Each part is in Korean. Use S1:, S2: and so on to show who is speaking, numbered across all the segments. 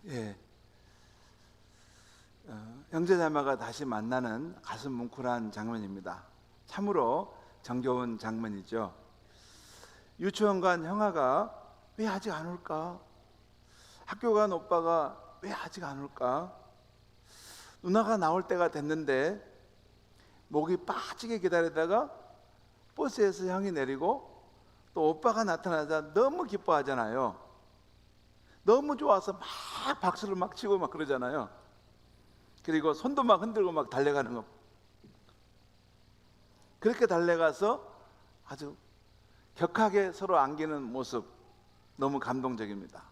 S1: 예, 형제자매가 다시 만나는 가슴 뭉클한 장면입니다. 참으로 정겨운 장면이죠. 유치원 간 형아가 왜 아직 안 올까? 학교 간 오빠가 왜 아직 안 올까? 누나가 나올 때가 됐는데 목이 빠지게 기다리다가 버스에서 형이 내리고 또 오빠가 나타나자 너무 기뻐하잖아요. 너무 좋아서 막 박수를 막 치고 막 그러잖아요. 그리고 손도 막 흔들고 막 달려가는 거. 그렇게 달려가서 아주 격하게 서로 안기는 모습, 너무 감동적입니다.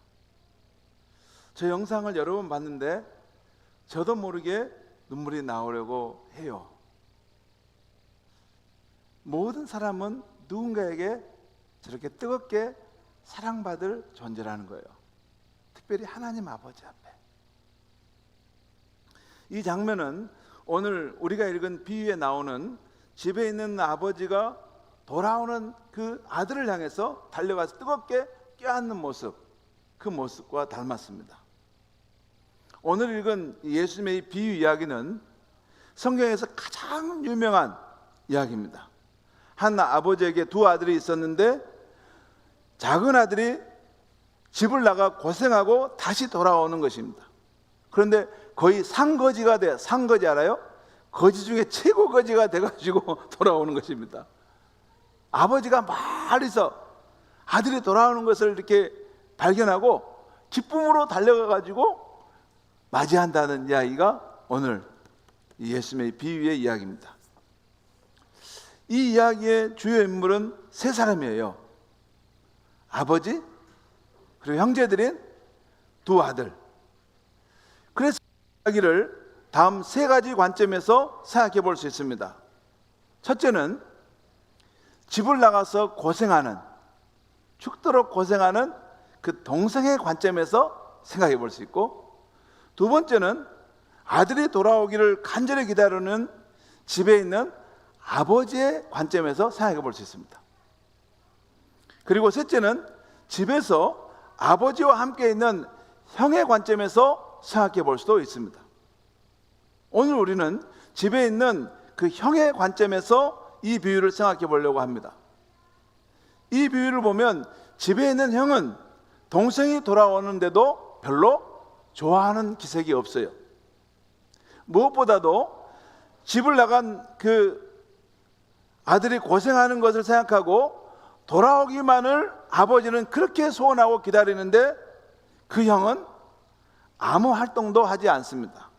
S1: 저 영상을 여러 번 봤는데 저도 모르게 눈물이 나오려고 해요. 모든 사람은 누군가에게 저렇게 뜨겁게 사랑받을 존재라는 거예요. 특별히 하나님 아버지 앞에. 이 장면은 오늘 우리가 읽은 비유에 나오는 집에 있는 아버지가 돌아오는 그 아들을 향해서 달려가서 뜨겁게 껴안는 모습, 그 모습과 닮았습니다. 오늘 읽은 예수님의 이 비유 이야기는 성경에서 가장 유명한 이야기입니다. 한 아버지에게 두 아들이 있었는데 작은 아들이 집을 나가 고생하고 다시 돌아오는 것입니다. 그런데 거의 상거지가 돼. 상거지 알아요? 거지 중에 최고 거지가 돼가지고 돌아오는 것입니다. 아버지가 멀리서 아들이 돌아오는 것을 이렇게 발견하고 기쁨으로 달려가가지고 맞이한다는 이야기가 오늘 예수님의 비유의 이야기입니다. 이 이야기의 주요 인물은 세 사람이에요. 아버지, 그리고 형제들인 두 아들. 그래서 이야기를 다음 세 가지 관점에서 생각해 볼 수 있습니다. 첫째는 집을 나가서 고생하는, 죽도록 고생하는 그 동생의 관점에서 생각해 볼 수 있고, 두 번째는 아들이 돌아오기를 간절히 기다리는 집에 있는 아버지의 관점에서 생각해 볼 수 있습니다. 그리고 셋째는 집에서 아버지와 함께 있는 형의 관점에서 생각해 볼 수도 있습니다. 오늘 우리는 집에 있는 그 형의 관점에서 이 비유를 생각해 보려고 합니다. 이 비유를 보면 집에 있는 형은 동생이 돌아오는데도 별로 좋아하는 기색이 없어요. 무엇보다도 집을 나간 그 아들이 고생하는 것을 생각하고 돌아오기만을 아버지는 그렇게 소원하고 기다리는데 그 형은 아무 활동도 하지 않습니다.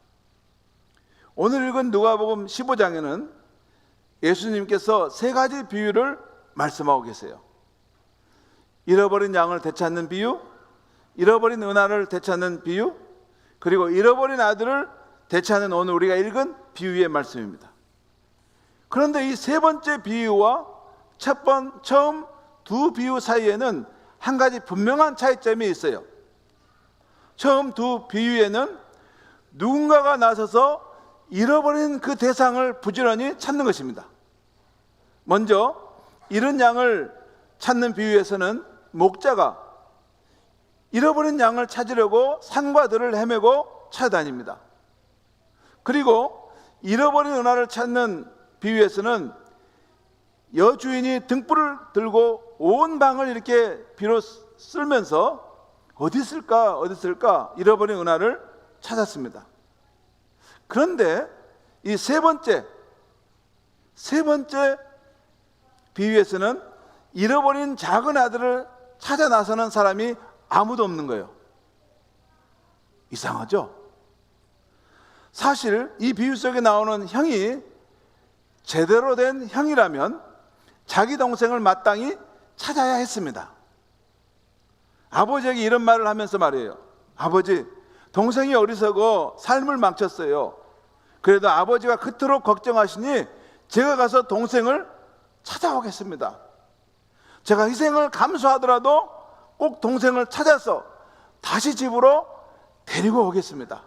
S1: 오늘 읽은 누가복음 15장에는 예수님께서 세 가지 비유를 말씀하고 계세요. 잃어버린 양을 되찾는 비유, 잃어버린 은화를 되찾는 비유, 그리고 잃어버린 아들을 되찾는 오늘 우리가 읽은 비유의 말씀입니다. 그런데 이 세 번째 비유와 처음 두 비유 사이에는 한 가지 분명한 차이점이 있어요. 처음 두 비유에는 누군가가 나서서 잃어버린 그 대상을 부지런히 찾는 것입니다. 먼저 잃은 양을 찾는 비유에서는 목자가 잃어버린 양을 찾으려고 산과 들을 헤매고 찾아다닙니다. 그리고 잃어버린 은화를 찾는 비유에서는 여주인이 등불을 들고 온 방을 이렇게 비로 쓸면서 어디 있을까 잃어버린 은화를 찾았습니다. 그런데 이 세 번째 비유에서는 잃어버린 작은 아들을 찾아 나서는 사람이 아무도 없는 거예요. 이상하죠? 사실 이 비유 속에 나오는 형이 제대로 된 형이라면 자기 동생을 마땅히 찾아야 했습니다. 아버지에게 이런 말을 하면서 말이에요. 아버지, 동생이 어리석어 삶을 망쳤어요. 그래도 아버지가 그토록 걱정하시니 제가 가서 동생을 찾아오겠습니다. 제가 희생을 감수하더라도 꼭 동생을 찾아서 다시 집으로 데리고 오겠습니다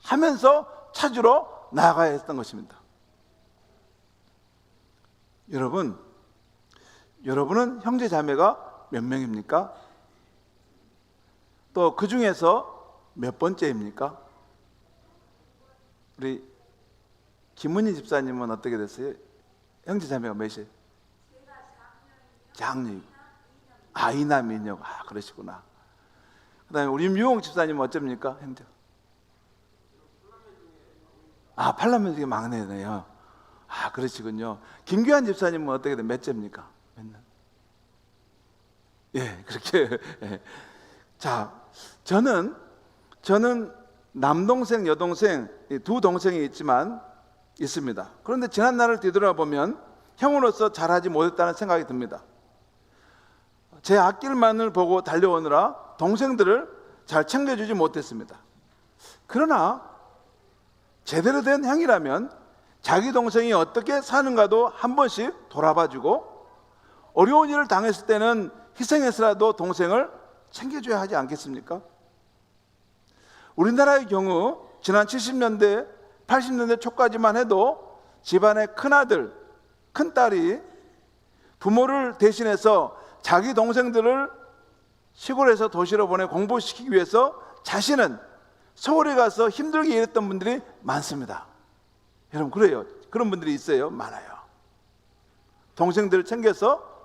S1: 하면서 찾으러 나가야 했던 것입니다. 여러분은 형제 자매가 몇 명입니까? 또 그 중에서 몇 번째입니까? 우리 김은희 집사님은 어떻게 됐어요? 형제 자매가 몇이에요? 장녀. 이남 이녀. 그러시구나. 그 다음에 우리 유홍 집사님은 어쩝니까? 형제. 팔남매 중에 막내네요. 그러시군요. 김규환 집사님은 어떻게 돼? 몇째입니까? 몇 년? 예, 그렇게. 예. 자, 저는 남동생, 여동생 두 동생이 있습니다. 그런데 지난 날을 뒤돌아보면 형으로서 잘하지 못했다는 생각이 듭니다. 제 앞길만을 보고 달려오느라 동생들을 잘 챙겨주지 못했습니다. 그러나 제대로 된 형이라면 자기 동생이 어떻게 사는가도 한 번씩 돌아봐주고 어려운 일을 당했을 때는 희생해서라도 동생을 챙겨줘야 하지 않겠습니까? 우리나라의 경우 지난 70년대, 80년대 초까지만 해도 집안의 큰아들, 큰딸이 부모를 대신해서 자기 동생들을 시골에서 도시로 보내 공부시키기 위해서 자신은 서울에 가서 힘들게 일했던 분들이 많습니다. 여러분 그래요. 그런 분들이 있어요. 많아요. 동생들을 챙겨서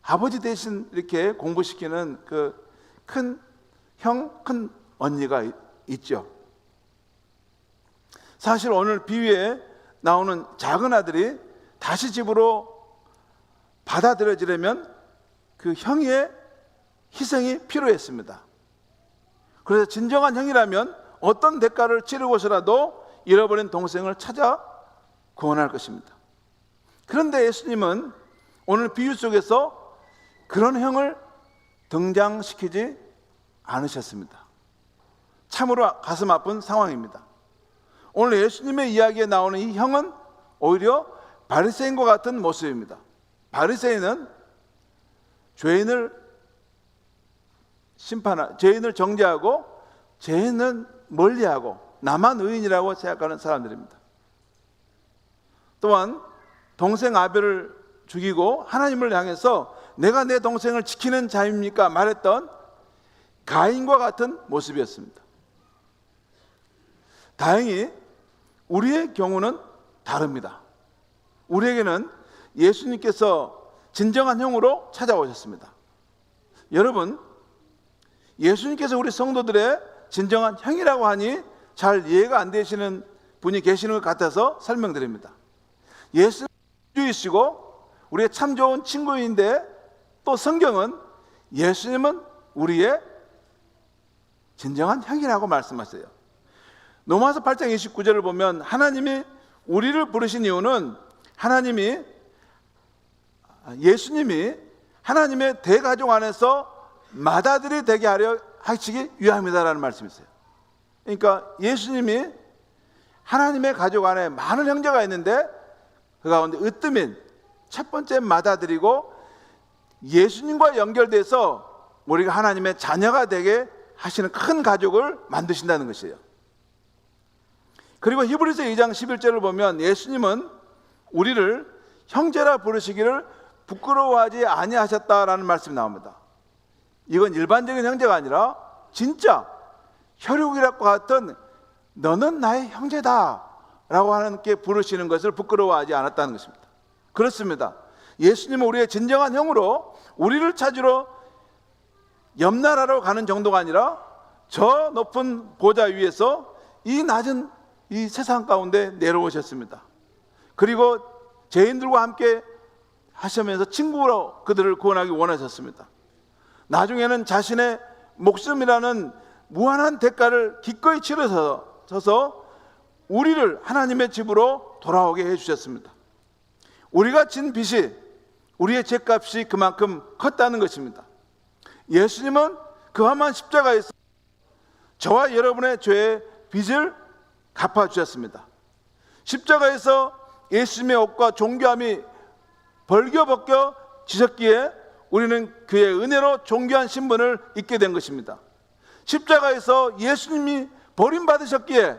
S1: 아버지 대신 이렇게 공부시키는 그 큰 형, 큰 언니가 있죠. 사실 오늘 비유에 나오는 작은 아들이 다시 집으로 받아들여지려면 그 형의 희생이 필요했습니다. 그래서 진정한 형이라면 어떤 대가를 치르고서라도 잃어버린 동생을 찾아 구원할 것입니다. 그런데 예수님은 오늘 비유 속에서 그런 형을 등장시키지 않으셨습니다. 참으로 가슴 아픈 상황입니다. 오늘 예수님의 이야기에 나오는 이 형은 오히려 바리새인과 같은 모습입니다. 바리새인은 죄인을 죄인을 정죄하고 죄인은 멀리하고 나만 의인이라고 생각하는 사람들입니다. 또한 동생 아벨을 죽이고 하나님을 향해서 내가 내 동생을 지키는 자입니까? 말했던 가인과 같은 모습이었습니다. 다행히 우리의 경우는 다릅니다. 우리에게는 예수님께서 진정한 형으로 찾아오셨습니다. 여러분, 예수님께서 우리 성도들의 진정한 형이라고 하니 잘 이해가 안 되시는 분이 계시는 것 같아서 설명드립니다. 예수님은 주이시고 우리의 참 좋은 친구인데 또 성경은 예수님은 우리의 진정한 형이라고 말씀하세요. 로마서 8장 29절을 보면 하나님이 우리를 부르신 이유는 예수님이 하나님의 대가족 안에서 맏아들이 되게 하려 하시기 위함이다라는 말씀이 있어요. 그러니까 예수님이 하나님의 가족 안에 많은 형제가 있는데 그 가운데 으뜸인 첫 번째 맏아들이고 예수님과 연결돼서 우리가 하나님의 자녀가 되게 하시는 큰 가족을 만드신다는 것이에요. 그리고 히브리서 2장 11절을 보면 예수님은 우리를 형제라 부르시기를 부끄러워하지 아니하셨다라는 말씀이 나옵니다. 이건 일반적인 형제가 아니라 진짜 혈육이라고 같은 너는 나의 형제다 라고 하나님께 부르시는 것을 부끄러워하지 않았다는 것입니다. 그렇습니다. 예수님은 우리의 진정한 형으로 우리를 찾으러 옆나라로 가는 정도가 아니라 저 높은 보좌 위에서 이 낮은 이 세상 가운데 내려오셨습니다. 그리고 죄인들과 함께 하시면서 친구로 그들을 구원하기 원하셨습니다. 나중에는 자신의 목숨이라는 무한한 대가를 기꺼이 치르셔서 우리를 하나님의 집으로 돌아오게 해주셨습니다. 우리가 진 빚이 우리의 죄값이 그만큼 컸다는 것입니다. 예수님은 그 험한 십자가에서 저와 여러분의 죄의 빚을 갚아주셨습니다. 십자가에서 예수님의 옷과 존귀함이 벌겨벗겨 지셨기에 우리는 그의 은혜로 존귀한 신분을 입게 된 것입니다. 십자가에서 예수님이 버림받으셨기에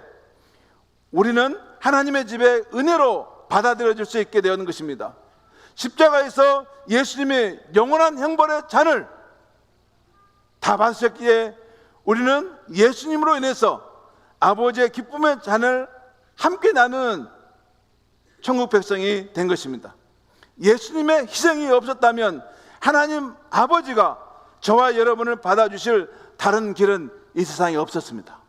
S1: 우리는 하나님의 집에 은혜로 받아들여질 수 있게 되는 것입니다. 십자가에서 예수님이 영원한 형벌의 잔을 다 받으셨기에 우리는 예수님으로 인해서 아버지의 기쁨의 잔을 함께 나누는 천국 백성이 된 것입니다. 예수님의 희생이 없었다면 하나님 아버지가 저와 여러분을 받아주실 다른 길은 이 세상에 없었습니다.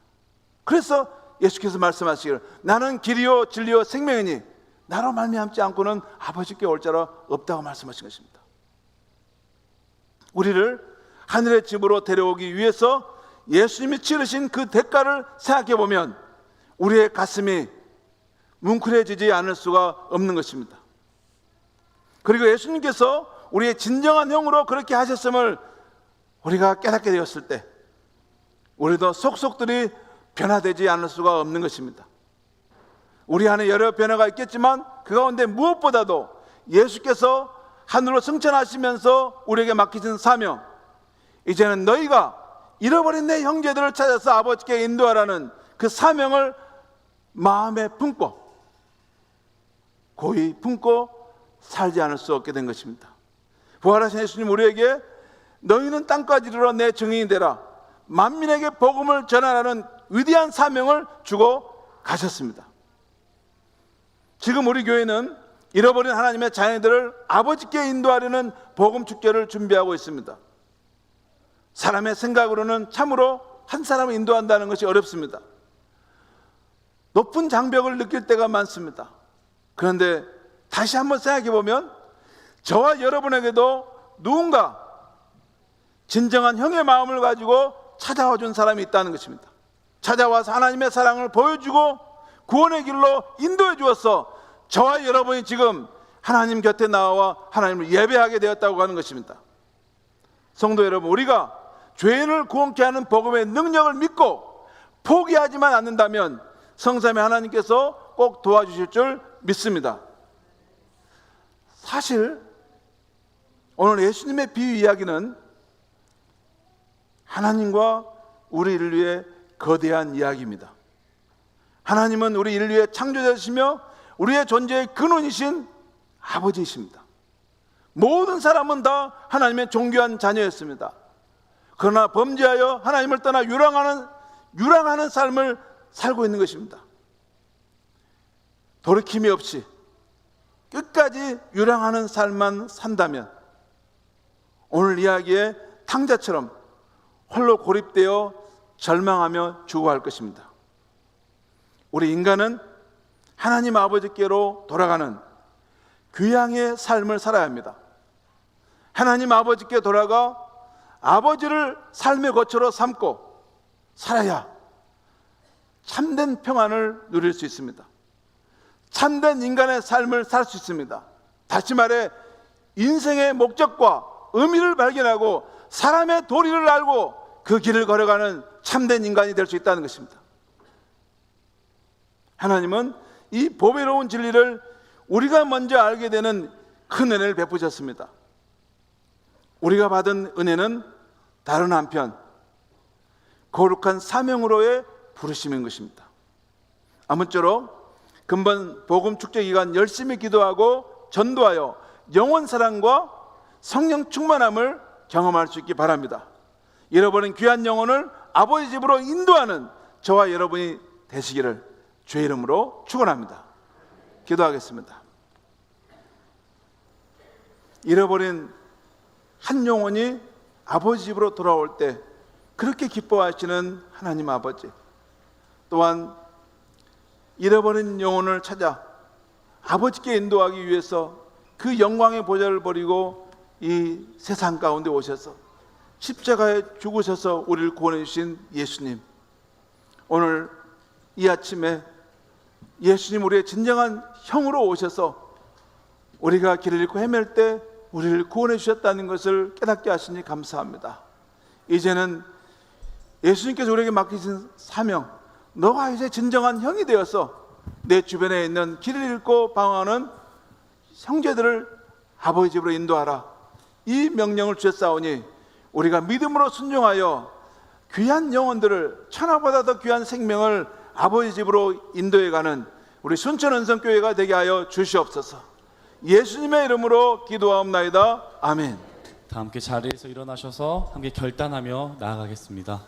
S1: 그래서 예수께서 말씀하시기를 나는 길이요 진리요 생명이니 나로 말미암지 않고는 아버지께 올 자가 없다고 말씀하신 것입니다. 우리를 하늘의 집으로 데려오기 위해서 예수님이 치르신 그 대가를 생각해 보면 우리의 가슴이 뭉클해지지 않을 수가 없는 것입니다. 그리고 예수님께서 우리의 진정한 형으로 그렇게 하셨음을 우리가 깨닫게 되었을 때 우리도 속속들이 변화되지 않을 수가 없는 것입니다. 우리 안에 여러 변화가 있겠지만 그 가운데 무엇보다도 예수께서 하늘로 승천하시면서 우리에게 맡기신 사명, 이제는 너희가 잃어버린 내 형제들을 찾아서 아버지께 인도하라는 그 사명을 마음에 품고 고이 품고 살지 않을 수 없게 된 것입니다. 부활하신 예수님 우리에게 너희는 땅까지 이르러 내 증인이 되라, 만민에게 복음을 전하라는 위대한 사명을 주고 가셨습니다. 지금 우리 교회는 잃어버린 하나님의 자녀들을 아버지께 인도하려는 복음 축제를 준비하고 있습니다. 사람의 생각으로는 참으로 한 사람을 인도한다는 것이 어렵습니다. 높은 장벽을 느낄 때가 많습니다. 그런데 다시 한번 생각해 보면 저와 여러분에게도 누군가 진정한 형의 마음을 가지고 찾아와 준 사람이 있다는 것입니다. 찾아와서 하나님의 사랑을 보여주고 구원의 길로 인도해 주어서 저와 여러분이 지금 하나님 곁에 나와 하나님을 예배하게 되었다고 하는 것입니다. 성도 여러분, 우리가 죄인을 구원케 하는 복음의 능력을 믿고 포기하지만 않는다면 성삼위 하나님께서 꼭 도와주실 줄 믿습니다. 사실 오늘 예수님의 비유 이야기는 하나님과 우리 인류의 거대한 이야기입니다. 하나님은 우리 인류의 창조자이시며 우리의 존재의 근원이신 아버지이십니다. 모든 사람은 다 하나님의 존귀한 자녀였습니다. 그러나 범죄하여 하나님을 떠나 유랑하는 삶을 살고 있는 것입니다. 돌이킴이 없이 끝까지 유랑하는 삶만 산다면 오늘 이야기의 탕자처럼 홀로 고립되어 절망하며 죽어갈 것입니다. 우리 인간은 하나님 아버지께로 돌아가는 귀향의 삶을 살아야 합니다. 하나님 아버지께 돌아가 아버지를 삶의 거처로 삼고 살아야 참된 평안을 누릴 수 있습니다. 참된 인간의 삶을 살 수 있습니다. 다시 말해 인생의 목적과 의미를 발견하고 사람의 도리를 알고 그 길을 걸어가는 참된 인간이 될 수 있다는 것입니다. 하나님은 이 보배로운 진리를 우리가 먼저 알게 되는 큰 은혜를 베푸셨습니다. 우리가 받은 은혜는 다른 한편 거룩한 사명으로의 부르심인 것입니다. 아무쪼록 금번 복음 축제 기간 열심히 기도하고 전도하여 영원 사랑과 성령 충만함을 경험할 수 있기 바랍니다. 잃어버린 귀한 영혼을 아버지 집으로 인도하는 저와 여러분이 되시기를 주의 이름으로 축원합니다. 기도하겠습니다. 잃어버린 한 영혼이 아버지 집으로 돌아올 때 그렇게 기뻐하시는 하나님 아버지, 또한 잃어버린 영혼을 찾아 아버지께 인도하기 위해서 그 영광의 보좌를 버리고 이 세상 가운데 오셔서 십자가에 죽으셔서 우리를 구원해 주신 예수님, 오늘 이 아침에 예수님 우리의 진정한 형으로 오셔서 우리가 길을 잃고 헤맬 때 우리를 구원해 주셨다는 것을 깨닫게 하시니 감사합니다. 이제는 예수님께서 우리에게 맡기신 사명, 너가 이제 진정한 형이 되어서 내 주변에 있는 길을 잃고 방황하는 형제들을 아버지 집으로 인도하라, 이 명령을 주셨사오니 우리가 믿음으로 순종하여 귀한 영혼들을, 천하보다 더 귀한 생명을 아버지 집으로 인도해가는 우리 순천은성교회가 되게 하여 주시옵소서. 예수님의 이름으로 기도하옵나이다. 아멘.
S2: 다 함께 자리에서 일어나셔서 함께 결단하며 나아가겠습니다.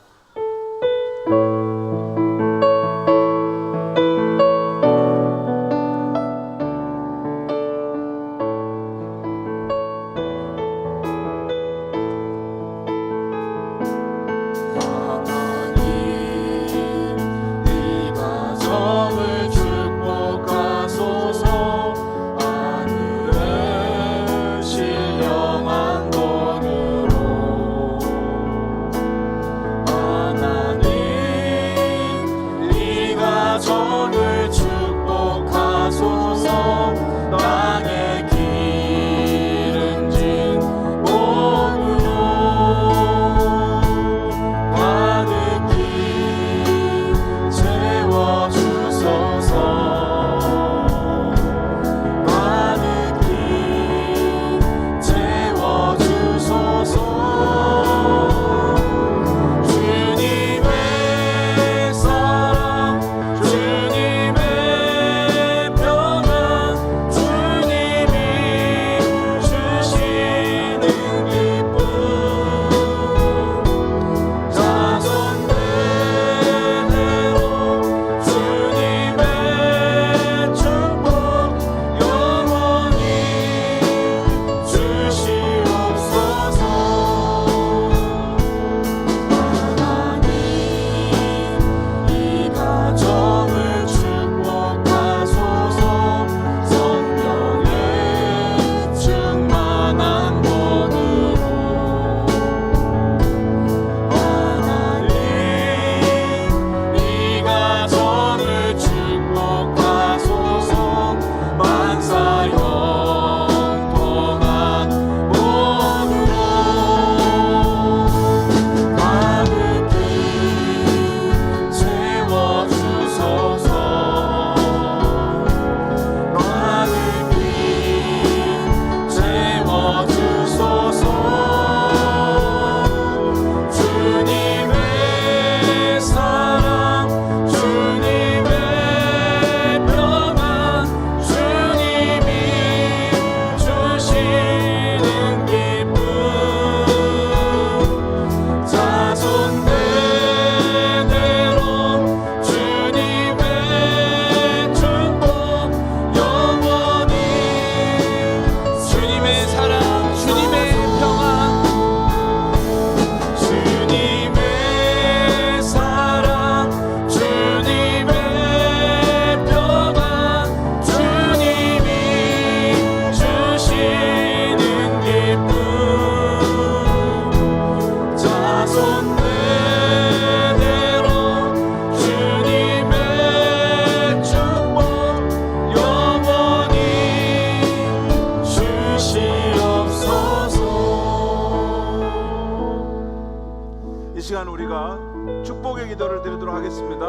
S1: 축복의 기도를 드리도록 하겠습니다.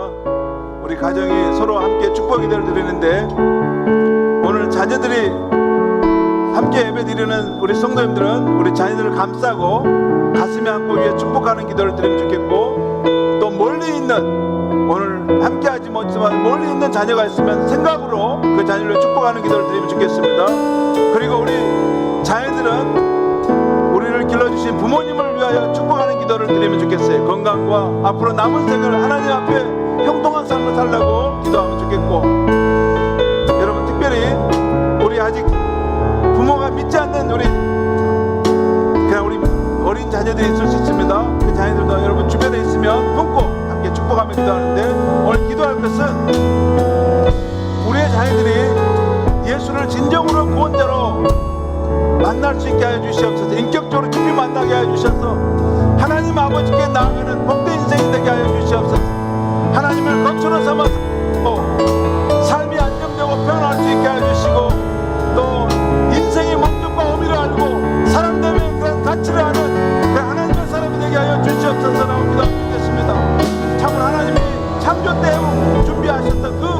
S1: 우리 가정이 서로 함께 축복의 기도를 드리는데, 오늘 자녀들이 함께 예배 드리는 우리 성도님들은 우리 자녀들을 감싸고 가슴에 안고 위에 축복하는 기도를 드리면 좋겠고, 또 멀리 있는, 오늘 함께 하지 못지만 멀리 있는 자녀가 있으면 생각으로 그 자녀를 축복하는 기도를 드리면 좋겠습니다. 그리고 우리 자녀들은 우리를 길러주신 부모님을 위하여 축복하는 기도를 드리면 좋겠어요. 건강과 앞으로 남은 생을 하나님 앞에 형통한 삶을 살라고 기도하면 좋겠고, 여러분 특별히 우리 아직 부모가 믿지 않는 우리 어린 자녀들이 있을 수 있습니다. 그 자녀들도 여러분 주변에 있으면 품고 함께 축복하며 기도하는데, 오늘 기도할 것은 우리의 자녀들이 예수를 진정으로 구원자로 만날 수 있게 하여 주시옵소서. 인격적으로 깊이 만나게 하여 주셔서 하나님 아버지께 나아가는 복된 인생이 되게 하여 주시옵소서. 하나님을 거처로 삼아서 삶이 안정되고 편안할 수 있게 하여 주시고, 또 인생의 목적과 의미를 알고 사람 때문에 그런 가치를 아는 그 하나님의 사람이 되게 하여 주시옵소서라고 기도드리겠습니다. 참으로 하나님이 창조 때 준비하셨던 그